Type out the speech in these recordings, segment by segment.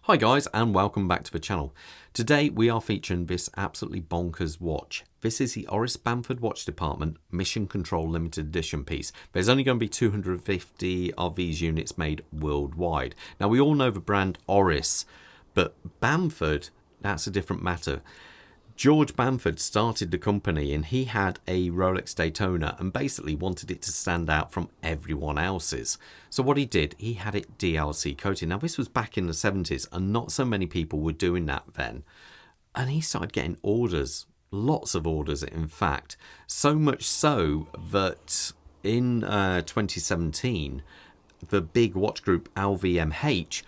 Hi guys, and welcome back to the channel. Today we are featuring this absolutely bonkers watch. This is the Oris Bamford Watch Department Mission Control Limited Edition piece. There's only going to be 250 of these units made worldwide. Now we all know the brand Oris, but Bamford, that's a different matter. George Bamford started the company and he had a Rolex Daytona and basically wanted it to stand out from everyone else's. So what he did, he had it DLC coated. Now this was back in the 70s and not so many people were doing that then. And he started getting orders, lots of orders in fact. So much so that in 2017, the big watch group LVMH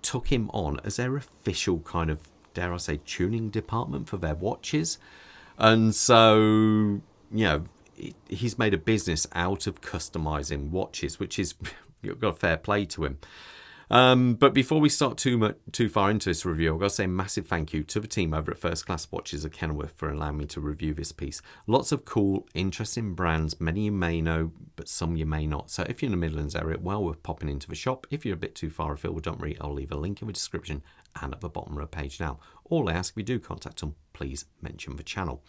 took him on as their official kind of, dare I say, tuning department for their watches. And so, you know, he's made a business out of customizing watches, which is, you've got fair play to him. But before we start too far into this review, I've got to say a massive thank you to the team over at First Class Watches of Kenilworth for allowing me to review this piece. Lots of cool, interesting brands, many you may know, but some you may not. So if you're in the Midlands area, well worth popping into the shop. If you're a bit too far afield, don't worry, I'll leave a link in the description and at the bottom of the page now. All I ask, if you do contact them, please mention the channel.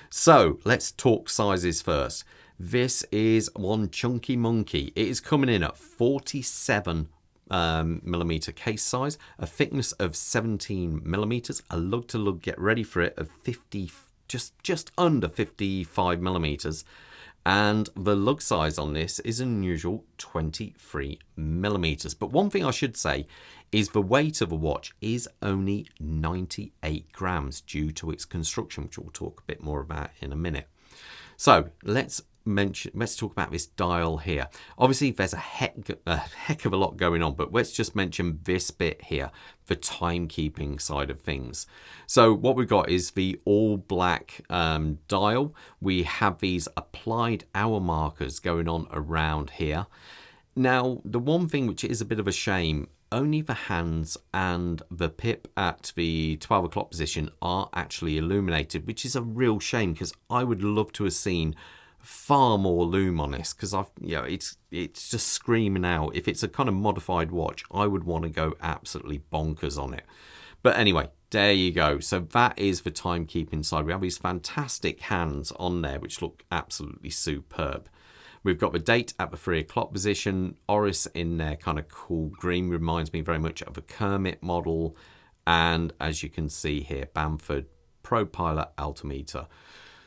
So let's talk sizes first. This is one chunky monkey. It is coming in at 47 millimeter case size, a thickness of 17 millimeters, a lug to lug, get ready for it, of 50, just under 55 millimeters, and the lug size on this is an unusual 23 millimeters. But one thing I should say is the weight of a watch is only 98 grams due to its construction, which we'll talk a bit more about in a minute. So let's talk about this dial here. Obviously there's a heck of a lot going on, but let's just mention this bit here, the timekeeping side of things. So what we've got is the all black dial. We have these applied hour markers going on around here. Now the one thing which is a bit of a shame, only the hands and the pip at the 12 o'clock position are actually illuminated, which is a real shame because I would love to have seen far more lume on this, because it's just screaming out. If it's a kind of modified watch, I would want to go absolutely bonkers on it. But anyway, there you go. So that is the timekeeping side. We have these fantastic hands on there which look absolutely superb. We've got the date at the 3 o'clock position. Oris in their kind of cool green reminds me very much of a Kermit model. And as you can see here, Bamford ProPilot Altimeter.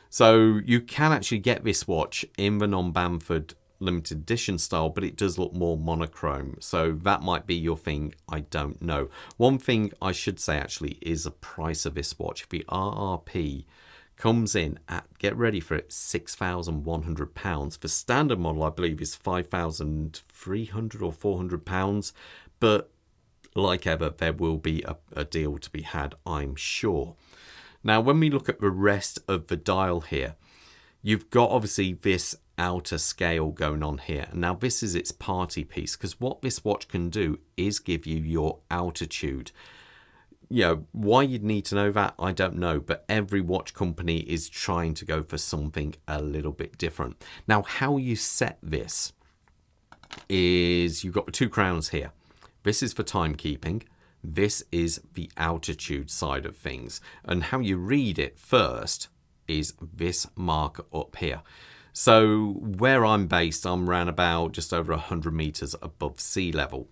So you can actually get this watch in the non-Bamford limited edition style, but it does look more monochrome. So that might be your thing, I don't know. One thing I should say actually is the price of this watch. The RRP comes in at, get ready for it, £6,100. The standard model I believe is £5,300 or £400. But like ever, there will be a deal to be had, I'm sure. Now, when we look at the rest of the dial here, you've got obviously this outer scale going on here. Now, this is its party piece, because what this watch can do is give you your altitude. You know, why you'd need to know that, I don't know, but every watch company is trying to go for something a little bit different. Now, how you set this is you've got the two crowns here. This is for timekeeping. This is the altitude side of things. And how you read it first is this marker up here. So where I'm based, I'm around about just over 100 meters above sea level.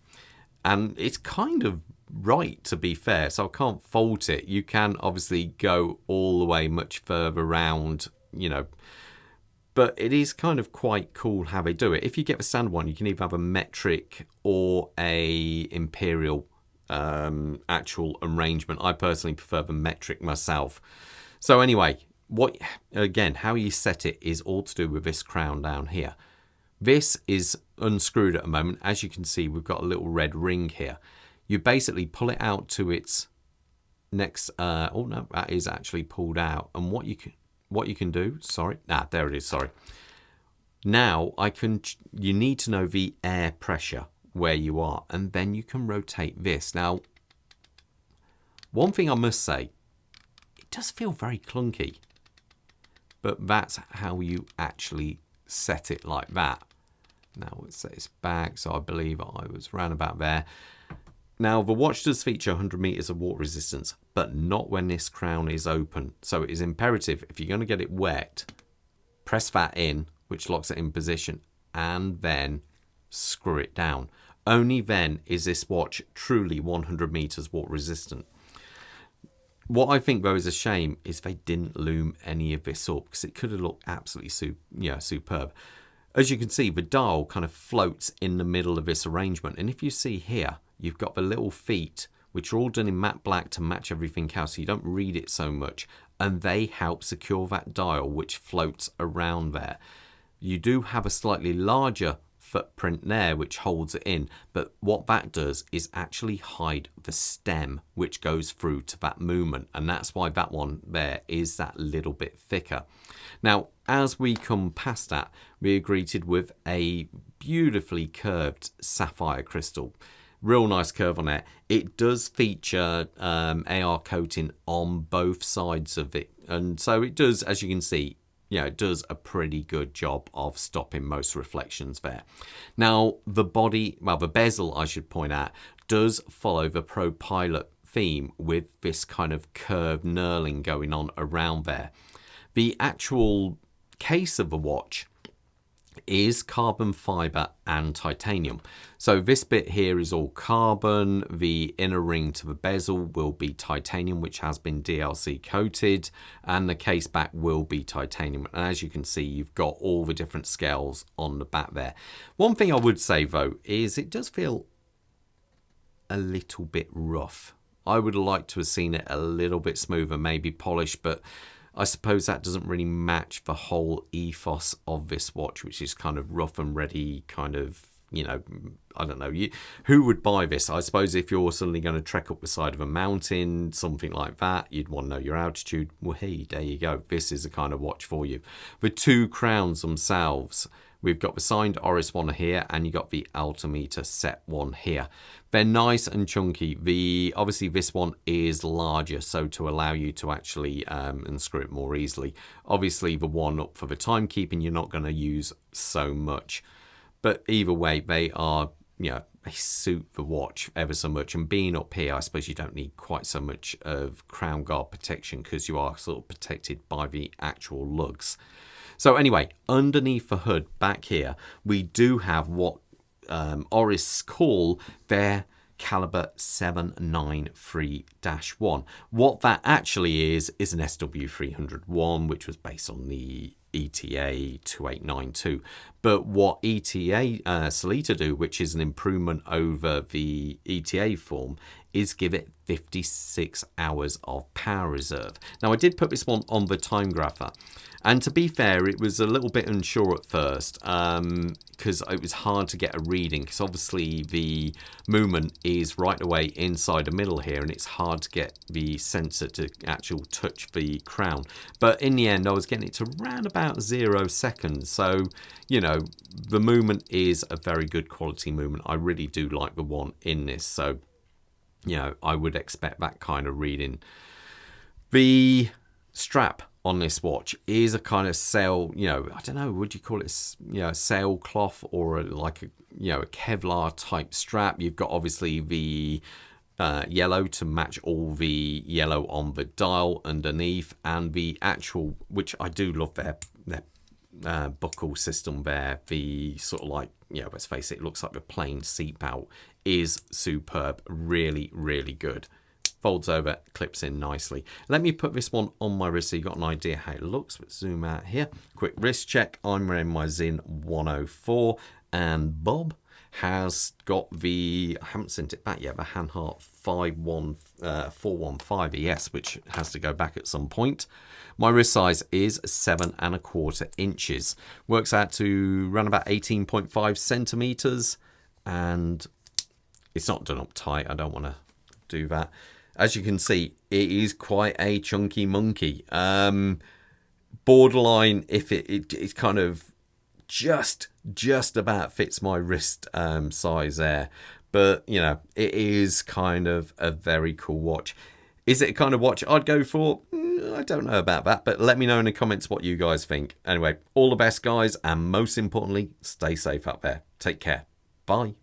And it's kind of right, to be fair, so I can't fault it. You can obviously go all the way much further around, you know, but it is kind of quite cool how they do it. If you get the standard one, you can either have a metric or a imperial actual arrangement. I personally prefer the metric myself. So anyway, how you set it is all to do with this crown down here. This is unscrewed at the moment. As you can see, we've got a little red ring here. You basically pull it out to its next oh no, that is actually pulled out. And what you can do, sorry, there it is, sorry. Now you need to know the air pressure where you are, and then you can rotate this. Now, one thing I must say, it does feel very clunky, but that's how you actually set it, like that. Now let's set this back, so I believe I was round about there. Now, the watch does feature 100 meters of water resistance, but not when this crown is open. So it is imperative, if you're going to get it wet, press that in, which locks it in position, and then screw it down. Only then is this watch truly 100 meters water resistant. What I think, though, is a shame is they didn't loom any of this up, because it could have looked absolutely superb. As you can see, the dial kind of floats in the middle of this arrangement. And if you see here, you've got the little feet, which are all done in matte black to match everything else, so you don't read it so much. And they help secure that dial, which floats around there. You do have a slightly larger footprint there, which holds it in. But what that does is actually hide the stem, which goes through to that movement. And that's why that one there is that little bit thicker. Now, as we come past that, we are greeted with a beautifully curved sapphire crystal. Real nice curve on it. It does feature AR coating on both sides of it. And so it does, as you can see, it does a pretty good job of stopping most reflections there. Now, the bezel, I should point out, does follow the ProPilot theme with this kind of curved knurling going on around there. The actual case of the watch is carbon fibre and titanium. So this bit here is all carbon. The inner ring to the bezel will be titanium, which has been DLC coated, and the case back will be titanium. And as you can see, you've got all the different scales on the back there. One thing I would say, though, is it does feel a little bit rough. I would have liked to have seen it a little bit smoother, maybe polished, but I suppose that doesn't really match the whole ethos of this watch, which is kind of rough and ready, kind of, I don't know. Who would buy this? I suppose if you're suddenly going to trek up the side of a mountain, something like that, you'd want to know your altitude. Well, hey, there you go. This is the kind of watch for you. The two crowns themselves, we've got the signed Oris one here, and you got the Altimeter set one here. They're nice and chunky. Obviously this one is larger, so to allow you to actually unscrew it more easily. Obviously the one up for the timekeeping you're not going to use so much. But either way, they are, they suit the watch ever so much. And being up here, I suppose you don't need quite so much of crown guard protection, because you are sort of protected by the actual lugs. So anyway, underneath the hood back here, we do have what Oris call their caliber 793-1. What that actually is an SW301, which was based on the ETA 2892. But what ETA Salita do, which is an improvement over the ETA form, is give it 56 hours of power reserve. Now, I did put this one on the time grapher, and to be fair, it was a little bit unsure at first, because it was hard to get a reading, because obviously the movement is right away inside the middle here, and it's hard to get the sensor to actually touch the crown. But in the end, I was getting it to around about 0 seconds. So, the movement is a very good quality movement. I really do like the one in this. So, I would expect that kind of reading. The strap on this watch is a kind of sail, I don't know, would you call it, sailcloth, or like a Kevlar type strap. You've got obviously the yellow to match all the yellow on the dial underneath, and the actual, which I do love their buckle system there, the sort of like, let's face it looks like the plain seat belt, is superb. Really, really good. Folds over, clips in nicely. Let me put this one on my wrist so you got an idea how it looks. Let's zoom out here. Quick wrist check. I'm wearing my Zin 104, and Bob has got the, I haven't sent it back yet, the Hanhart 415 ES, which has to go back at some point. My wrist size is 7¼ inches. Works out to around about 18.5 centimeters, and it's not done up tight. I don't want to do that. As you can see, it is quite a chunky monkey. Borderline, if it's kind of just about fits my wrist size there. But, it is kind of a very cool watch. Is it a kind of watch I'd go for? I don't know about that, but let me know in the comments what you guys think. Anyway, all the best, guys, and most importantly, stay safe out there. Take care. Bye.